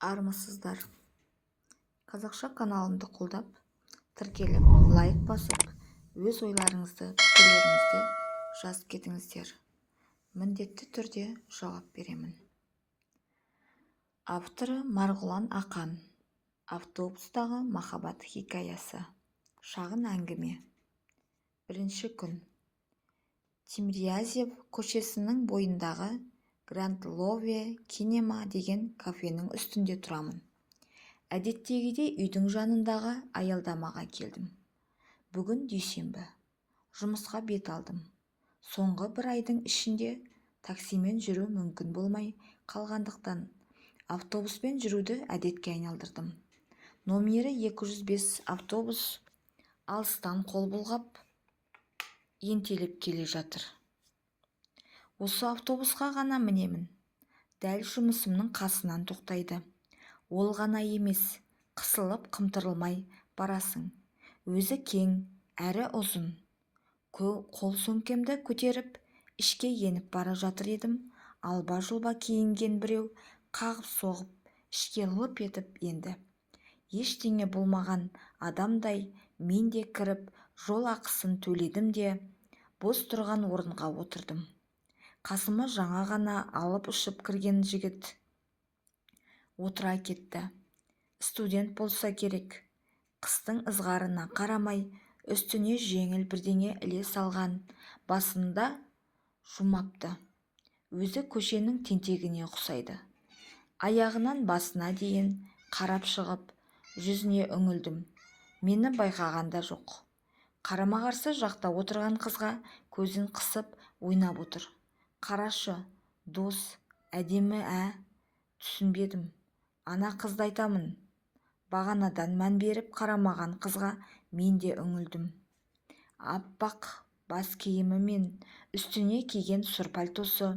армысыздар. Қазақша каналымды қолдап, тіркеліп, лайк басып, өз ойларыңызды, пікірлеріңізді жазып кетіңіздер. Міндетті түрде жауап беремін. Авторы Марғұлан Ақан. Автобустағы махаббат хикаясы. Шағын әңгіме. Бірінші күн. Тимирязев көшесінің бойындағы Гранд Лове Кинема деген кафенің үстінде тұрамын. Әдеттегідей үйдің жанындағы аялдамаға келдім. Бүгін дүйсенбі. Жұмысқа бет алдым. Соңғы бір айдың ішінде таксимен жүру мүмкін болмай қалғандықтан автобуспен жүруді әдетке айналдырдым. Номері 205 автобус алыстан қол бұлғап ентелеп келе жатыр. Осы автобусқа ғана мінемін. Дәл жұмысымның қасынан тоқтайды. Ол ғана емес, қысылып қымтырылмай барасың. Өзі кең, әрі ұзын. Қол сөмкемді көтеріп, ішке еніп бара жатыр едім. Алба-жұлба киінген біреу қағып соғып, ішке лып етіп енді. Ештеңе болмаған адамдай мен де кіріп, жол ақысын төледім де, бос тұрған орынға отырдым. Қасыма жаңа ғана алып ұшып кірген жігіт отыра кетті. Студент болса керек. Қыстың ызғарына қарамай, үстіне жеңіл бірдеңе іле салған, басында жумапты. Өзі көшенің тентегіне ұқсайды. Аяғынан басына дейін қарап шығып, жүзіне үңілдім. Мені байқағанда жоқ. Қарама-қарсы жақта отырған қызға көзін қысып ойнап отыр. Қарашы, дос, әдемі, түсінбедім. Ана қызды айтамын. Бағанадан мән беріп қарамаған қызға мен де үңілдім. Аппақ бас киімі мен үстіне киген сұр пальтосы,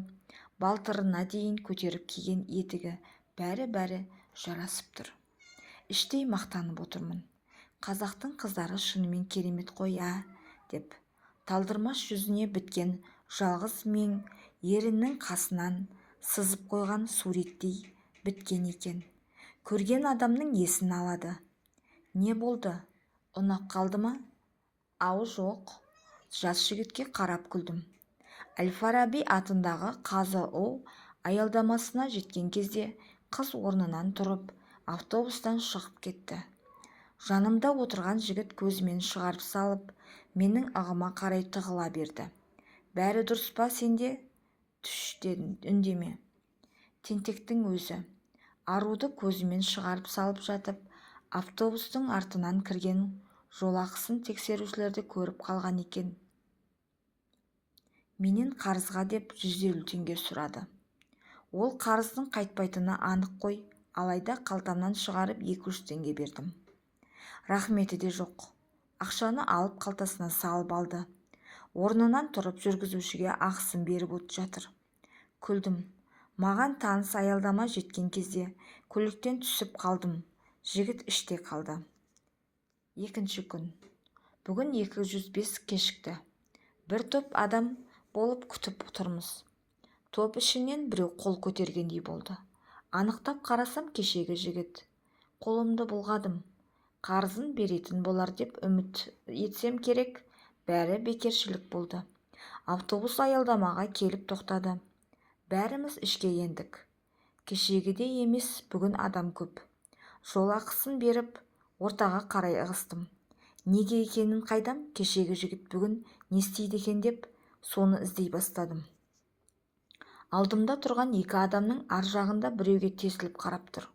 балтырына дейін көтеріп киген етігі бәрі жарасып тұр. Іштей мақтанып отырмын. Қазақтың қыздары шынымен керемет қой, деп. Талдырмаш жүзіне біткен жалғыз мен еріннің қасынан сызып қойған суреттей біткен екен. Көрген адамның есін алады. Не болды? Ұнап қалды ма? Ау жоқ. Жас жігітке қарап күлдім. Әл-Фараби атындағы қа.зы.у аялдамасына жеткен кезде қыз орнынан тұрып, автобустан шығып кетті. Жанымда отырған жігіт көзімен шығарып салып, менің ығыма қарай тығыла берді. Бәрі дұрыс па сенде? Түш дедім, үндеме. Тентектің өзі. Аруды көзімен шығарып салып жатып, автобустың артынан кірген жолақысын тексерушілерді көріп қалған екен. Менен қарызға деп 150 теңге сұрады. Ол қарыздың қайтпайтыны анық қой, алайда қалтамнан шығарып 200 теңге бердім. Рахметі де жоқ. Ақшаны алып қалтасына салып алды. Орнынан тұрып жүргізушіге ақысын беріп жатыр. Күлдім. Маған таныс аялдама жеткен кезде көліктен түсіп қалдым. Жігіт іште қалды. Екінші күн. Бүгін 205 кешікті. Бір топ адам болып күтіп тұрмыз. Топ ішінен біреу қол көтергендей болды. Анықтап қарасам кешегі жігіт. Қолымды бұлғадым. Қарызын беретін болар деп үміт етсем керек, бәрі бекершілік болды. Автобус аялдамаға келіп тоқтады. Бәріміз ішке ендік. Кешегідей емес, бүгін адам көп. Жол ақысын беріп, ортаға қарай ығыстым. Неге екенін қайдам, кешегі жігіт бүгін не істейді екен деп, соны іздей бастадым. Алдымда тұрған екі адамның ар жағында біреуге тесіліп қарап тұр.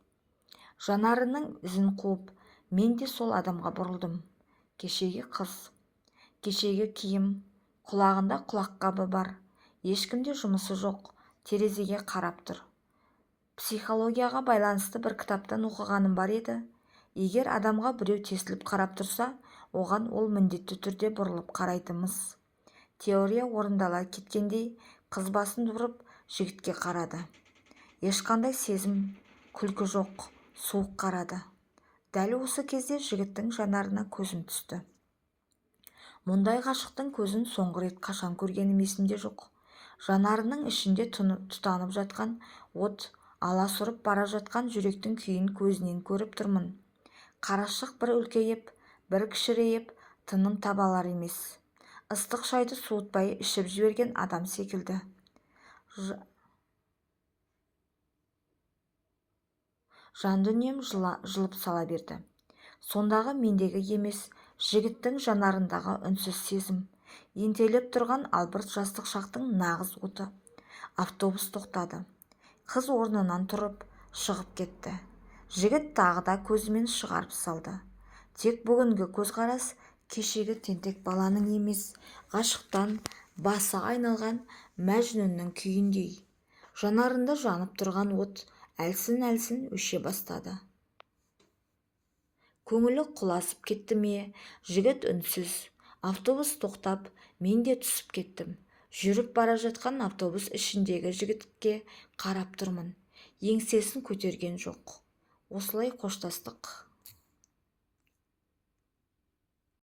Жанарының ізін қуып, мен де сол адамға бұрылдым. Кешегі қыз, кешегі киім, құлағында құлаққабы бар. Ешкімде жұмысы жоқ, терезеге қарап тұр. Психологияға байланысты бір кітаптан оқығаным бар еді. Егер адамға біреу тесіліп қарап тұрса, оған ол міндетті түрде бұрылып қарайтынымыз. Теория орындала кеткендей, қыз басын бұрып жігітке қарады. Ешқандай сезім, күлкі жоқ, суық қарады. Дәл осы кезде жігіттің жанарына көзім түсті. Мұндай ғашықтың көзін соңғы рет қашан көргенім есімде жоқ. Жанарының ішінде тұтанып жатқан от аласұрып бара жатқан жүректің күйін көзінен көріп тұрмын. Қарашық бір үлкейіп, бір кішірейіп, тыным таба алар емес. Ыстық шайды суытпай ішіп жіберген адам секілді. Жан дүнием жылып сала берді. Сондағы мендегі емес, жігіттің жанарындағы үнсіз сезім, ентелеп тұрған албырт жастық шақтың нағыз оты. Автобус тоқтады. Қыз орнынан тұрып, шығып кетті. Жігіт тағы да көзімен шығарып салды. Тек бүгінгі көзқарас кешегі тентек баланың емес, ғашықтан басы айналған Мәжнүннің күйіндей. Жанарында жанып тұрған от әлсін-әлсін өше бастады. Көңілі құласып кетті ме? Жігіт үнсіз. Автобус тоқтап, мен де түсіп кеттім. Жүріп бара жатқан автобус ішіндегі жігітке қарап тұрмын. Еңсесін көтерген жоқ. Осылай қоштастық.